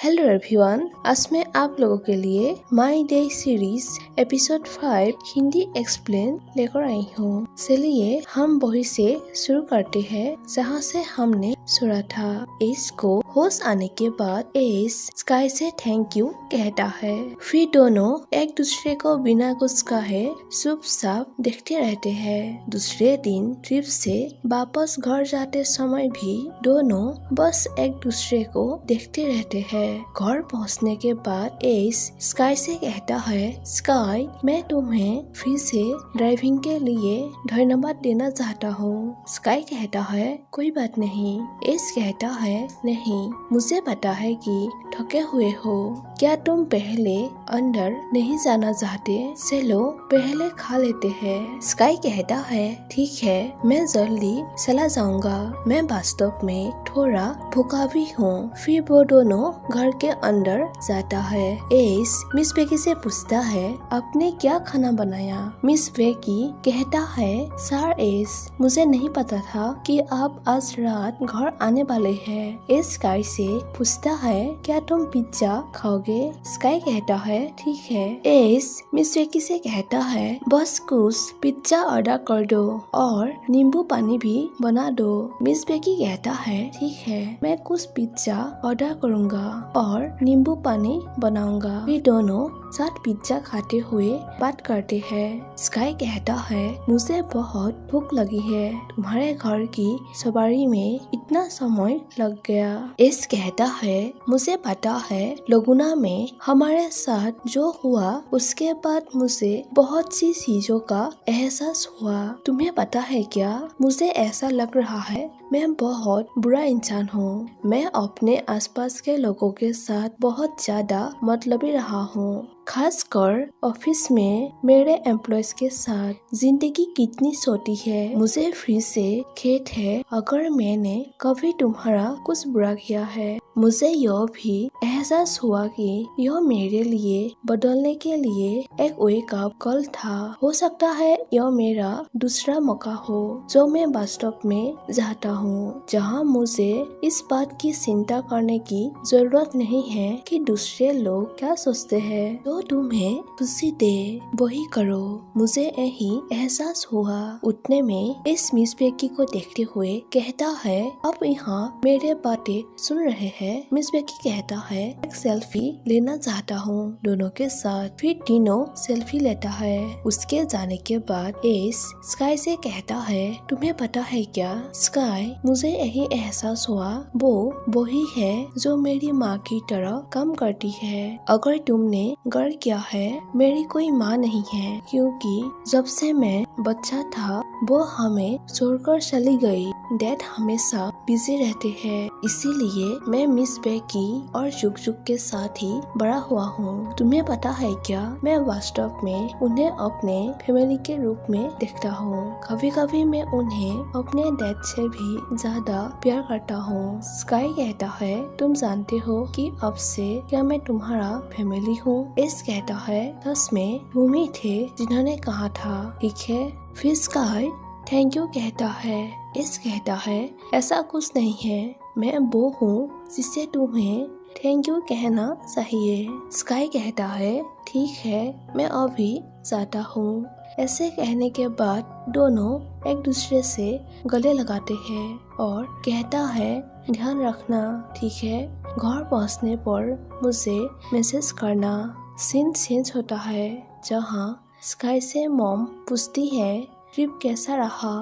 Hello everyone, आज मैं आप लोगों के लिए my day series episode 5 Hindi explain लेकर आई हूँ। चलिए हम वही से शुरू करते हैं जहाँ से हमने सुना था। एस को होश आने के बाद एस स्काई से थैंक यू कहता है। फिर दोनों एक दूसरे को बिना कुछ कहे चुपचाप देखते रहते हैं। दूसरे दिन ट्रिप से वापस घर जाते समय भी दोनों बस एक दूसरे को देखते रहते हैं। घर पहुंचने के बाद एस स्काई से कहता है, स्काई मैं तुम्हें फिर से ड्राइविंग के लिए धन्यवाद देना चाहता हूँ। स्काई कहता है कोई बात नहीं। एस कहता है नहीं, मुझे पता है कि थके हुए हो। क्या तुम पहले अंदर नहीं जाना चाहते? चलो पहले खा लेते हैं। स्काई कहता है ठीक है, मैं जल्दी चला जाऊंगा। मैं वास्तव में थोड़ा भूखा भी हूँ। फिर वो दोनों घर के अंदर जाता है। एस मिस बेकी से पूछता है आपने क्या खाना बनाया? मिस बेकी कहता है सर एस, मुझे नहीं पता था कि आप आज रात घर आने वाले हैं। एस स्काई से पूछता है क्या तुम पिज्जा खाओगे? स्काई कहता है ठीक है। एस मिस बेकी से कहता है बस कुछ पिज्जा ऑर्डर कर दो और नींबू पानी भी बना दो। मिस बेकी कहता है ठीक है, मैं कुछ पिज्जा ऑर्डर करूँगा और नींबू पानी बनाऊंगा। वे दोनों साथ पिज्जा खाते हुए बात करते हैं। स्काई कहता है मुझे बहुत भूख लगी है, तुम्हारे घर की सवारी में इतना समय लग गया। एस कहता है मुझे पता है, लगुना में हमारे साथ जो हुआ उसके बाद मुझे बहुत सी चीजों का एहसास हुआ। तुम्हें पता है क्या, मुझे ऐसा लग रहा है मैं बहुत बुरा इंसान हूँ। मैं अपने आसपास के लोगों के साथ बहुत ज्यादा मतलबी रहा हूँ, खासकर ऑफिस में मेरे एम्प्लॉयज के साथ। जिंदगी कितनी छोटी है। मुझे फिर से खेद है अगर मैंने कभी तुम्हारा कुछ बुरा किया है। मुझे यह भी एहसास हुआ कि यह मेरे लिए बदलने के लिए एक वेक अप कॉल था। हो सकता है यह मेरा दूसरा मौका हो जो मैं वास्तव में चाहता हूँ, जहाँ मुझे इस बात की चिंता करने की जरूरत नहीं है कि दूसरे लोग क्या सोचते हैं। तो तुम्हें खुशी दे वही करो। मुझे यही एहसास हुआ। उतने में इस मिस बेकी को देखते हुए कहता है अब यहाँ मेरे बातें सुन रहे हैं? मिस बेकी कहता है एक सेल्फी लेना चाहता हूँ दोनों के साथ। फिर तीनों सेल्फी लेता है। उसके जाने के बाद एस स्काई से कहता है तुम्हें पता है क्या स्काई, मुझे यही एहसास हुआ वो वही है जो मेरी माँ की तरह काम करती है। अगर तुमने गौर किया है, मेरी कोई माँ नहीं है, क्योंकि जब से मैं बच्चा था वो हमें छोड़कर चली गई। डैड हमेशा बिजी रहते हैं, इसीलिए मैं मिस बेकी और जुग जुग के साथ ही बड़ा हुआ हूँ। तुम्हें पता है क्या, मैं वास्तव में उन्हें अपने फैमिली के रूप में देखता हूँ। कभी कभी मैं उन्हें अपने डैड से भी ज्यादा प्यार करता हूँ। स्काई कहता है तुम जानते हो कि अब से क्या मैं तुम्हारा फैमिली हूँ? एस कहता है सच में तुम ही थे जिन्होंने कहा था। ठीक है। फिर स्काई थैंक यू कहता है। एस कहता है ऐसा कुछ नहीं है, मैं वो हूँ जिससे तुम्हें थैंक यू कहना चाहिए। स्काई कहता है ठीक है, मैं अभी जाता हूँ। ऐसे कहने के बाद दोनों एक दूसरे से गले लगाते हैं और कहता है ध्यान रखना, ठीक है। घर पहुँचने पर मुझे मैसेज करना। सीन चेंज होता है जहाँ स्काई से मॉम पूछती है ट्रिप कैसा रहा।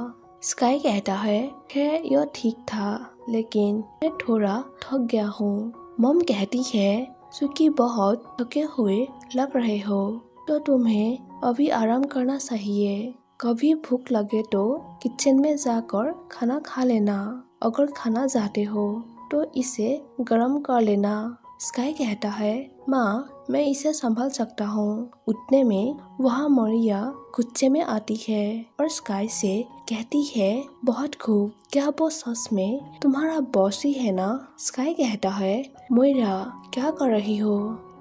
स्काई कहता है यह ठीक था, लेकिन मैं थोड़ा थक गया हूँ। मॉम कहती है क्योंकि बहुत थके हुए लग रहे हो तो तुम्हें अभी आराम करना चाहिए। कभी भूख लगे तो किचन में जाकर खाना खा लेना। अगर खाना चाहते हो तो इसे गर्म कर लेना। स्काई कहता है माँ मैं इसे संभाल सकता हूँ। उतने में वहाँ मोरिया गुस्से में आती है और स्काई से कहती है बहुत खूब, क्या वो सच में तुम्हारा बॉस ही है ना? स्काई कहता है मोइरा क्या कर रही हो?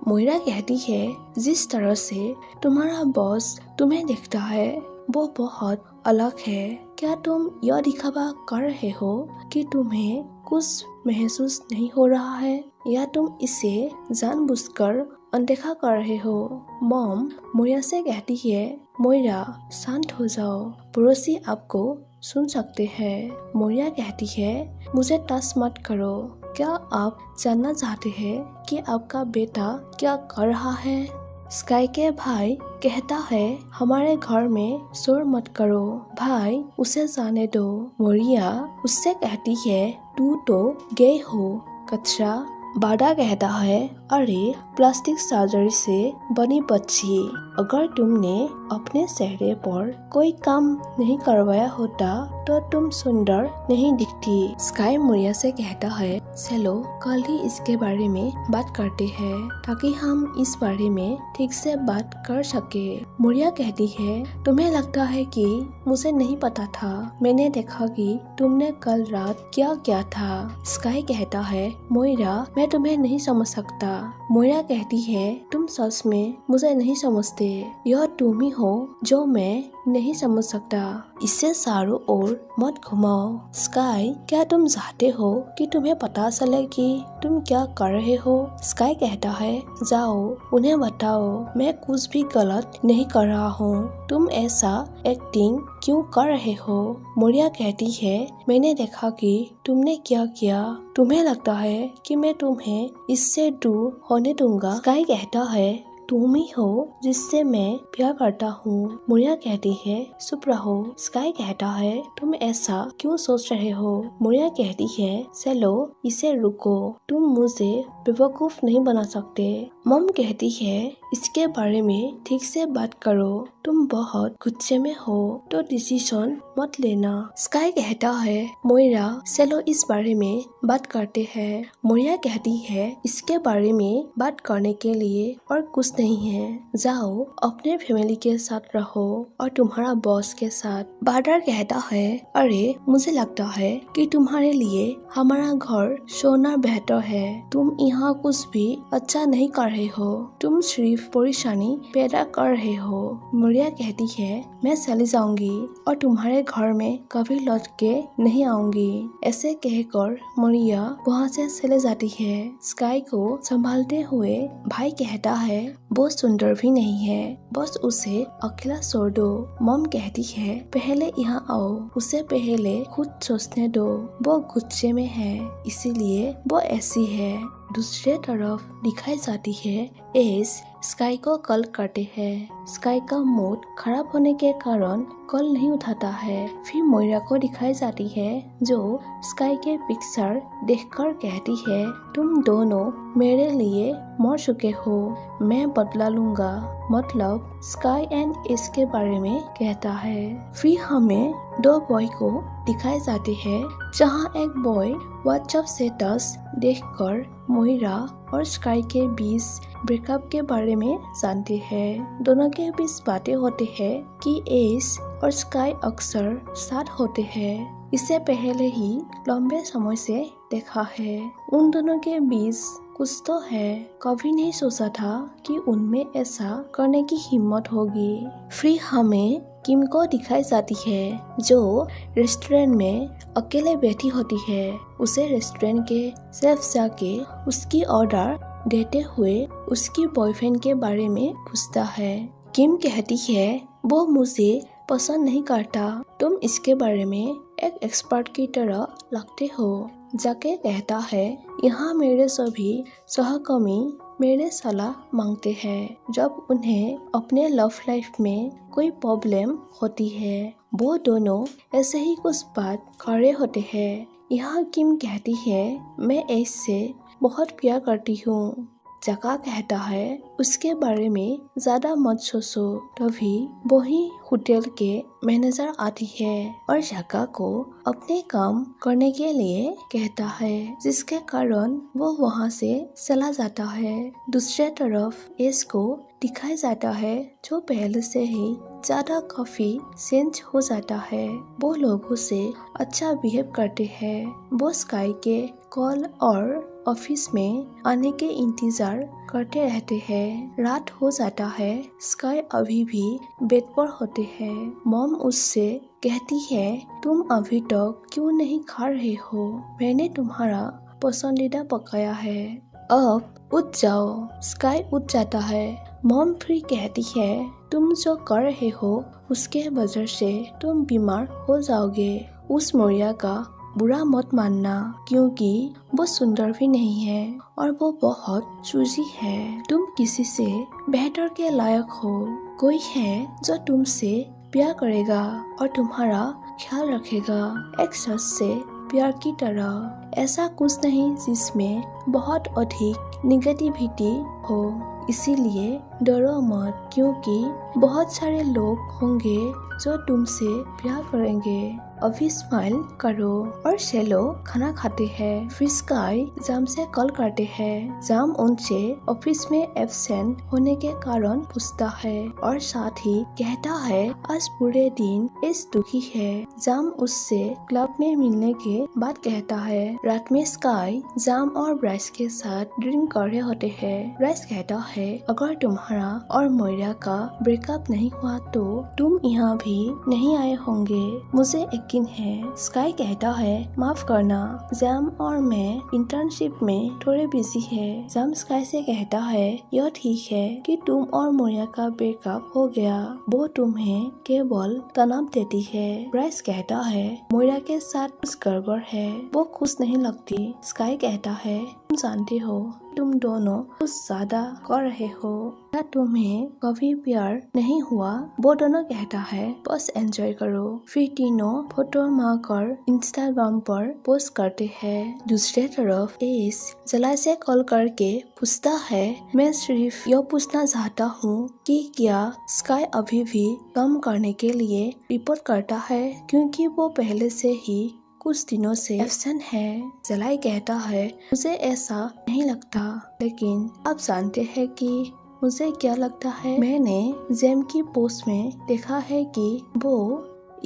मोइरा कहती है जिस तरह से तुम्हारा बॉस तुम्हें देखता है वो बहुत अलग है। क्या तुम यह दिखावा कर रहे हो कि तुम्हें कुछ महसूस नहीं हो रहा है? या तुम इसे जानबूझकर अनदेखा कर रहे हो? मॉम मोइरा से कहती है, मोइरा शांत हो जाओ, पड़ोसी आपको सुन सकते हैं। मोइरा कहती है, मुझे टच मत करो। क्या आप जानना चाहते हैं कि आपका बेटा क्या कर रहा है? स्काई के भाई कहता है, हमारे घर में शोर मत करो, भाई उसे जाने दो। मोरिया उससे कहती है, तू तो गई हो कचरा। बाड़ा कहता है, अरे प्लास्टिक सर्जरी से बनी बच्ची, अगर तुमने अपने चेहरे पर कोई काम नहीं करवाया होता तो तुम सुंदर नहीं दिखती। स्काई मोरिया से कहता है, चलो कल ही इसके बारे में बात करते हैं ताकि हम इस बारे में ठीक से बात कर सके। मोरिया कहती है, तुम्हें लगता है कि मुझे नहीं पता था? मैंने देखा कि तुमने कल रात क्या किया था। स्काई कहता है, मोइरा मैं तुम्हें नहीं समझ सकता। मोइरा कहती है, तुम सच में मुझे नहीं समझते, यह तुम ही हो जो मैं नहीं समझ सकता। इससे चारों ओर मत घुमाओ। स्काई क्या तुम चाहते हो कि तुम्हें पता चले कि तुम क्या कर रहे हो? स्काई कहता है, जाओ उन्हें बताओ मैं कुछ भी गलत नहीं कर रहा हूँ, तुम ऐसा एक्टिंग क्यों कर रहे हो? मोरिया कहती है, मैंने देखा कि तुमने क्या किया, तुम्हें लगता है कि मैं तुम्हें इससे दूर होने दूंगा? स्काई कहता है, तुम ही हो जिससे मैं प्यार करता हूँ। मोरिया कहती है, चुप रहो। स्काई कहता है, तुम ऐसा क्यों सोच रहे हो? मोरिया कहती है, चलो इसे रुको, तुम मुझे बेवकूफ नहीं बना सकते। मॉम कहती है, इसके बारे में ठीक से बात करो, तुम बहुत गुस्से में हो तो डिसीजन मत लेना। स्काई कहता है, मोइरा चलो इस बारे में बात करते हैं। मोरिया कहती है, इसके बारे में बात करने के लिए और कुछ नहीं है, जाओ अपने फैमिली के साथ रहो और तुम्हारा बॉस के साथ। बार्डर कहता है, अरे मुझे लगता है कि तुम्हारे लिए हमारा घर सोना बेहतर है, तुम यहाँ कुछ भी अच्छा नहीं कर रहे हो, तुम सिर्फ परेशानी पैदा कर रहे हो। मोरिया कहती है, मैं चली जाऊंगी और तुम्हारे घर में कभी लौट के नहीं आऊंगी। ऐसे कहकर मोरिया वहाँ से चले जाती है। स्काई को संभालते हुए भाई कहता है, वो सुंदर भी नहीं है, बस उसे अकेला छोड़ दो। मॉम कहती है, पहले यहाँ आओ, उसे पहले खुद सोचने दो, वो गुस्से में है इसीलिए वो ऐसी है। दूसरे तरफ दिखाई जाती है, एस स्काई को कॉल करते हैं। स्काई का मूड खराब होने के कारण कॉल नहीं उठाता है। फिर मोइरा को दिखाई जाती है जो स्काई के पिक्चर देखकर कहती है, तुम दोनों मेरे लिए मर चुके हो, मैं बदला लूंगा। मतलब स्काई एंड एस के बारे में कहता है। फिर हमें दो बॉय को दिखाए जाते हैं जहाँ एक बॉय व्हाट्सएप स्टेटस देखकर मोइरा और स्काई के बीच ब्रेकअप के बारे में जानते हैं। दोनों के बीच बातें होते हैं कि एस और स्काई अक्सर साथ होते हैं, इससे पहले ही लंबे समय से देखा है। उन दोनों के बीच कुछ तो है, कभी नहीं सोचा था कि उनमें ऐसा करने की हिम्मत होगी। फिर हमें किम को दिखाई जाती है जो रेस्टोरेंट में अकेले बैठी होती है। उसे रेस्टोरेंट के शेफ जाके उसकी ऑर्डर देते हुए उसकी बॉयफ्रेंड के बारे में पूछता है। किम कहती है, वो मुझे पसंद नहीं करता, तुम इसके बारे में एक एक्सपर्ट की तरह लगते हो। जाके कहता है, यहाँ मेरे सभी सहकर्मी मेरे सलाह मांगते हैं जब उन्हें अपने लव लाइफ में कोई प्रॉब्लम होती है। वो दोनों ऐसे ही कुछ बात कर रहे होते हैं। यहाँ किम कहती है, मैं ऐसे बहुत प्यार करती हूँ। जका कहता है, उसके बारे में ज्यादा मत सोचो। तभी वही होटल के मैनेजर आती है और जका को अपने काम करने के लिए कहता है, जिसके कारण वो वहाँ से चला जाता है। दूसरे तरफ एस को दिखाया जाता है जो पहले से ही ज्यादा काफी चेंज हो जाता है। वो लोगों से अच्छा बिहेव करते हैं। वो स्काई के कॉल और ऑफिस में आने के इंतजार करते रहते हैं। रात हो जाता है, स्काई अभी भी बेड पर होते हैं। मॉम उससे कहती है, तुम अभी तक क्यों नहीं खा रहे हो? मैंने तुम्हारा पसंदीदा पकाया है, अब उठ जाओ। स्काई उठ जाता है। मॉम फिर कहती है, तुम जो कर रहे हो उसके वजह से तुम बीमार हो जाओगे। उस मोरिया का बुरा मत मानना, क्योंकि वो सुंदर भी नहीं है और वो बहुत चूजी है। तुम किसी से बेहतर के लायक हो। कोई है जो तुमसे प्यार करेगा और तुम्हारा ख्याल रखेगा, एक शख्स से प्यार की तरह। ऐसा कुछ नहीं जिसमें बहुत अधिक निगेटिविटी हो। इसीलिए डरो मत, क्योंकि बहुत सारे लोग होंगे जो तुमसे प्यार करेंगे। अभी स्माइल करो। और शेलो खाना खाते हैं। फिर स्काई जाम से कॉल करते हैं। जाम उनसे ऑफिस में एब्सेंट होने के कारण पूछता है और साथ ही कहता है आज पूरे दिन इस दुखी है। जाम उससे क्लब में मिलने के बाद कहता है। रात में स्काई जाम और ब्राइस के साथ ड्रिंक कर रहे होते हैं। ब्राइस कहता है अगर तुम्हारा और मोइरा का ब्रेकअप नहीं हुआ तो तुम यहाँ भी नहीं आए होंगे, मुझे यकीन है। स्काई कहता है माफ करना, जाम और मैं इंटर्नशिप में थोड़े बिजी है। जाम स्काई से कहता है यह ठीक है कि तुम और मोइरा का ब्रेकअप हो गया, वो तुम्हें केवल तनाव देती है। ब्राइस कहता है मोइरा के साथ कुछ गड़बड़ है, वो खुश नहीं लगती। स्काई कहता है तुम जानते हो तुम दोनों कुछ ज्यादा कर रहे हो, क्या तुम्हें कभी प्यार नहीं हुआ? वो दोनों कहता है बस एंजॉय करो। फिर तीनों फोटो मारकर इंस्टाग्राम पर पोस्ट करते हैं। दूसरे तरफ एस जला से कॉल करके पूछता है मैं सिर्फ यह पूछना चाहता हूँ कि क्या स्काई अभी भी काम करने के लिए रिपोर्ट करता है, क्योंकि वो पहले से ही कुछ दिनों से एब्सेंट है। जलाई कहता है मुझे ऐसा नहीं लगता, लेकिन आप जानते हैं कि मुझे क्या लगता है। मैंने जेम की पोस्ट में देखा है कि वो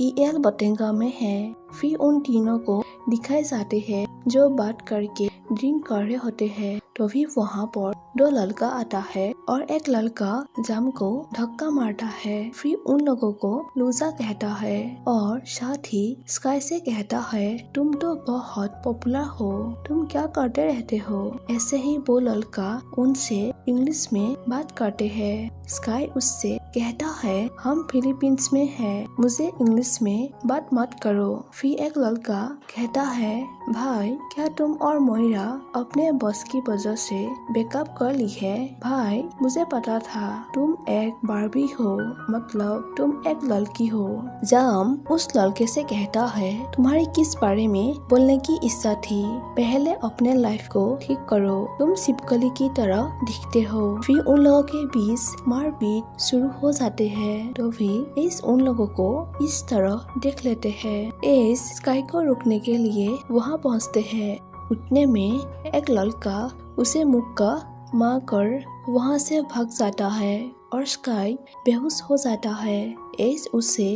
EL बटेंगा में है। फिर उन तीनों को दिखाए जाते हैं जो बात करके ड्रिंक कर रहे होते हैं। तो भी वहाँ पर दो लड़का आता है और एक लड़का जाम को धक्का मारता है। फिर उन लोगों को लूजा कहता है और साथ ही स्काई से कहता है तुम तो बहुत पॉपुलर हो, तुम क्या करते रहते हो। ऐसे ही वो लड़का उनसे इंग्लिश में बात करते हैं। स्काई उससे कहता है हम फिलीपींस में हैं, मुझे इंग्लिश में बात मत करो। फिर एक लड़का कहता है भाई क्या तुम और मोइरा अपने बॉस की वजह से ब्रेकअप कर ली है? भाई मुझे पता था तुम एक बार्बी हो, मतलब तुम एक लड़की हो। जाम उस लड़के से कहता है तुम्हारी किस बारे में बोलने की इच्छा थी, पहले अपने लाइफ को ठीक करो, तुम छिपकली की तरह दिखते हो। फिर उन लोगों के बीच मारपीट शुरू हो जाते हैं। तो भी एस उन लोगों को इस तरह देख लेते हैं। एस स्काई को रुकने के लिए वहाँ पहुँचते हैं। उठने में एक लड़का उसे मुक्का मार कर वहाँ से भाग जाता है और स्काई बेहोश हो जाता है। एस उसे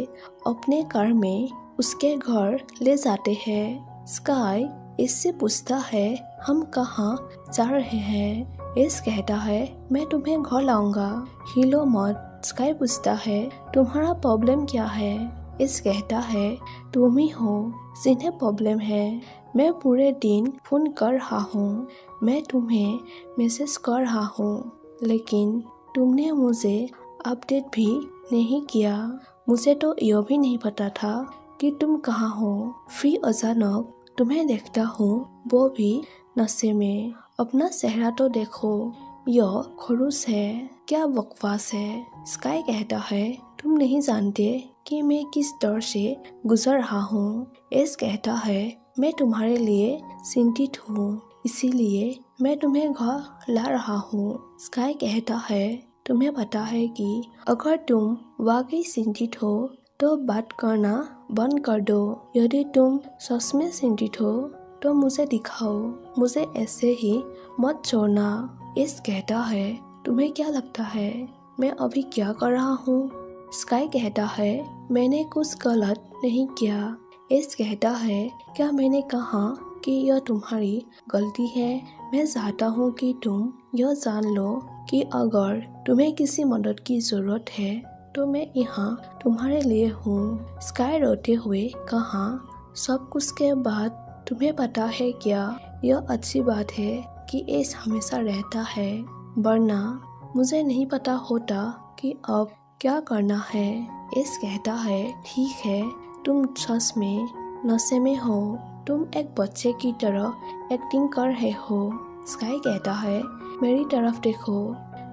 अपने कार में उसके घर ले जाते हैं। स्काई इससे पूछता है हम कहाँ जा रहे हैं? एस कहता है मैं तुम्हें घर लाऊंगा, हिलो मत। स्काई पूछता है तुम्हारा प्रॉब्लम क्या है? एस कहता है तुम ही हो जिन्हें प्रॉब्लम है, मैं पूरे दिन फोन कर रहा हूँ, मैं तुम्हें मैसेज कर रहा हूँ, लेकिन तुमने मुझे अपडेट भी नहीं किया। मुझे तो यह भी नहीं पता था कि तुम कहाँ हो। फिर अचानक तुम्हें देखता हूँ, वो भी नशे में। अपना चेहरा तो देखो, यह खरूस है, क्या बकवास है। स्काई कहता है तुम नहीं जानते कि मैं किस दौर से गुजर रहा हूँ। एस कहता है मैं तुम्हारे लिए चिंतित हूँ, इसीलिए मैं तुम्हें घर ला रहा हूँ। स्काई कहता है तुम्हें पता है कि अगर तुम वाकई चिंतित हो तो बात करना बंद कर दो। यदि तुम सच में चिंतित हो तो मुझे दिखाओ, मुझे ऐसे ही मत छोड़ना। एस कहता है तुम्हें क्या लगता है मैं अभी क्या कर रहा हूँ? स्काई कहता है मैंने कुछ गलत नहीं किया। एस कहता है क्या मैंने कहा कि यह तुम्हारी गलती है? मैं चाहता हूँ कि तुम यह जान लो कि अगर तुम्हें किसी मदद की जरूरत है तो मैं यहाँ तुम्हारे लिए हूँ। स्काई रोते हुए कहा सब कुछ के बाद तुम्हें पता है क्या, यह अच्छी बात है कि एस हमेशा रहता है, वरना मुझे नहीं पता होता कि अब क्या करना है। एस कहता है, ठीक है, तुम सच में नशे में हो, तुम एक बच्चे की तरह एक्टिंग कर रहे हो। स्काई कहता है, मेरी तरफ देखो,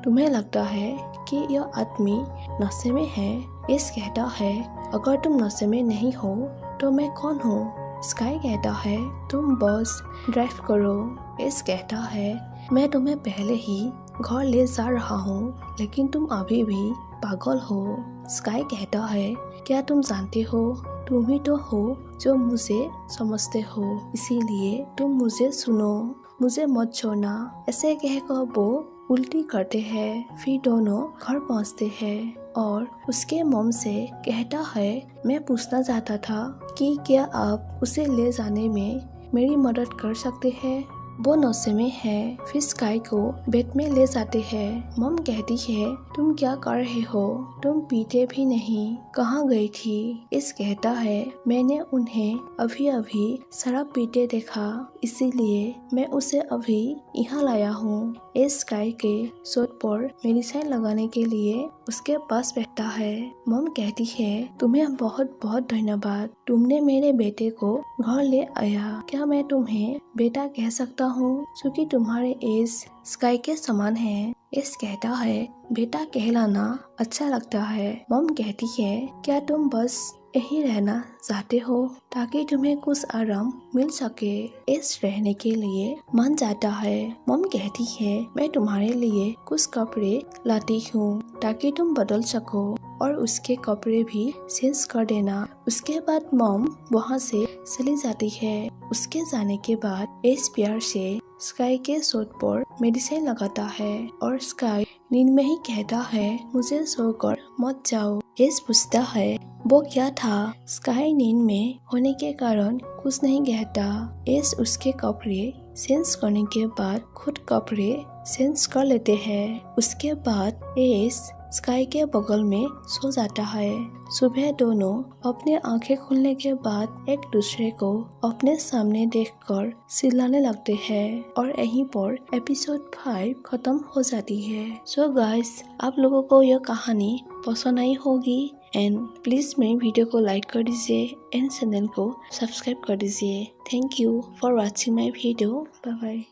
तुम्हें लगता है कि यह आदमी नशे में है। एस कहता है, अगर तुम नशे में नहीं हो तो मैं कौन हूँ। स्काई कहता है, तुम बस ड्राइव करो। एस कहता है, मैं तुम्हें पहले ही घर ले जा रहा हूँ, लेकिन तुम अभी भी पागल हो। स्काई कहता है, क्या तुम जानते हो, तुम ही तो हो जो मुझे समझते हो, इसीलिए तुम मुझे सुनो, मुझे मत छोड़ना। ऐसे कहकर वो उल्टी करते हैं। फिर दोनों घर पहुंचते हैं और उसके मॉम से कहता है, मैं पूछना चाहता था कि क्या आप उसे ले जाने में मेरी मदद कर सकते हैं। वो नशे में है। फिर स्काई को बेड में ले जाते हैं। मॉम कहती है, तुम क्या कर रहे हो, तुम पीते भी नहीं, कहाँ गई थी। इस कहता है, मैंने उन्हें अभी अभी शराब पीते देखा, इसीलिए मैं उसे अभी यहाँ लाया हूँ। इस स्काई के शोध पर मेडिसिन लगाने के लिए उसके पास बैठता है। मॉम कहती है, तुम्हें बहुत बहुत धन्यवाद, तुमने मेरे बेटे को घर ले आया। क्या मैं तुम्हें बेटा कह सकता हूँ, क्योंकि तुम्हारे एज स्काई के समान है। इस कहता है, बेटा कहलाना अच्छा लगता है। मॉम कहती है, क्या तुम बस यही रहना चाहते हो ताकि तुम्हें कुछ आराम मिल सके। इस रहने के लिए मन जाता है। मॉम कहती है, मैं तुम्हारे लिए कुछ कपड़े लाती हूँ ताकि तुम बदल सको और उसके कपड़े भी चेंज कर देना। उसके बाद मॉम वहाँ से चली जाती है। उसके जाने के बाद एस प्यार से स्काई के शोध पर मेडिसिन लगाता है और स्काई नींद में ही कहता है, मुझे सोकर मत जाओ। एस पूछता है, वो क्या था। स्काई नींद में होने के कारण कुछ नहीं कहता। एस उसके कपड़े चेंज करने के बाद खुद कपड़े चेंज कर लेते हैं। उसके बाद एस स्काई के बगल में सो जाता है। सुबह दोनों अपने आंखें खुलने के बाद एक दूसरे को अपने सामने देखकर चिल्लाने लगते हैं और यहीं पर एपिसोड 5 खत्म हो जाती है। सो गाइस, आप लोगों को यह कहानी पसंद आई होगी एंड प्लीज मेरी वीडियो को लाइक कर दीजिए एंड चैनल को सब्सक्राइब कर दीजिए। Thank you for watching my video. Bye bye.